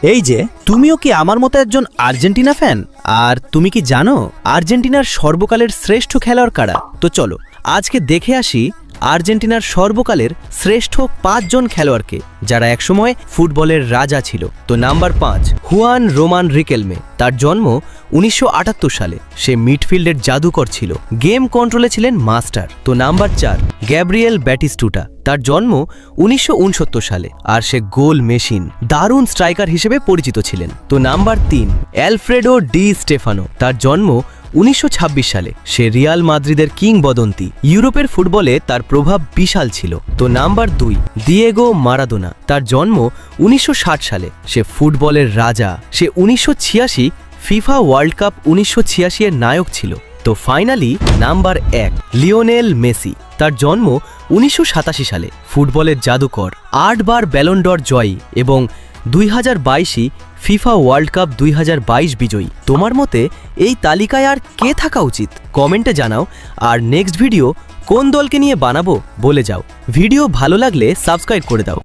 এই যে তুমিও কি আমার মতো একজন আর্জেন্টিনা ফ্যান? আর তুমি কি জানো আর্জেন্টিনার সর্বকালের শ্রেষ্ঠ খেলোয়াড় কারা? তো চলো আজকে দেখে আসি আর্জেন্টিনার সর্বকালের শ্রেষ্ঠ ৫ জন খেলোয়াড়কে, যারা একসময় ফুটবলের রাজা ছিল। তো নাম্বার ৫, হুয়ান রোমান রিকেলমে। তার জন্ম ১৯৭৮ সালে। সে মিডফিল্ডের জাদুকর ছিল, গেম কন্ট্রোলে ছিলেন মাস্টার। তো নাম্বার ৪, গ্যাব্রিয়েল ব্যাটিস্টুটা। তার জন্ম ১৯৬৯ সালে, আর সে গোল মেশিন, দারুণ স্ট্রাইকার হিসেবে পরিচিত ছিলেন। তো নাম্বার ৩, অ্যালফ্রেডো ডি স্টেফানো। তার জন্ম ১৯২৬ সালে। সে রিয়াল মাদ্রিদের কিংবদন্তি। ইউরোপের ফুটবলে তার প্রভাব বিশাল ছিল। তো নাম্বার ২, দিয়েগো মারাদোনা। তার জন্ম ১৯৬০ সালে। সে ফুটবলের রাজা। সে ১৯৮৬ ফিফা ওয়ার্ল্ড কাপ ১৯৮৬ এর নায়ক ছিল। তো ফাইনালি নাম্বার ১, লিওনেল মেসি। তার জন্ম ১৯৮৭ সালে। ফুটবলের জাদুকর, ৮ বার ব্যালন ড'র জয়ী এবং ২০২২ ফিফা ওয়ার্ল্ড কাপ ২০২২ বিজয়ী। তোমার মতে এই তালিকায় আর কে থাকা উচিত? কমেন্টে জানাও। আর নেক্সট ভিডিও কোন দলকে নিয়ে বানাবো বলে যাও। ভিডিও ভালো লাগলে সাবস্ক্রাইব করে দাও।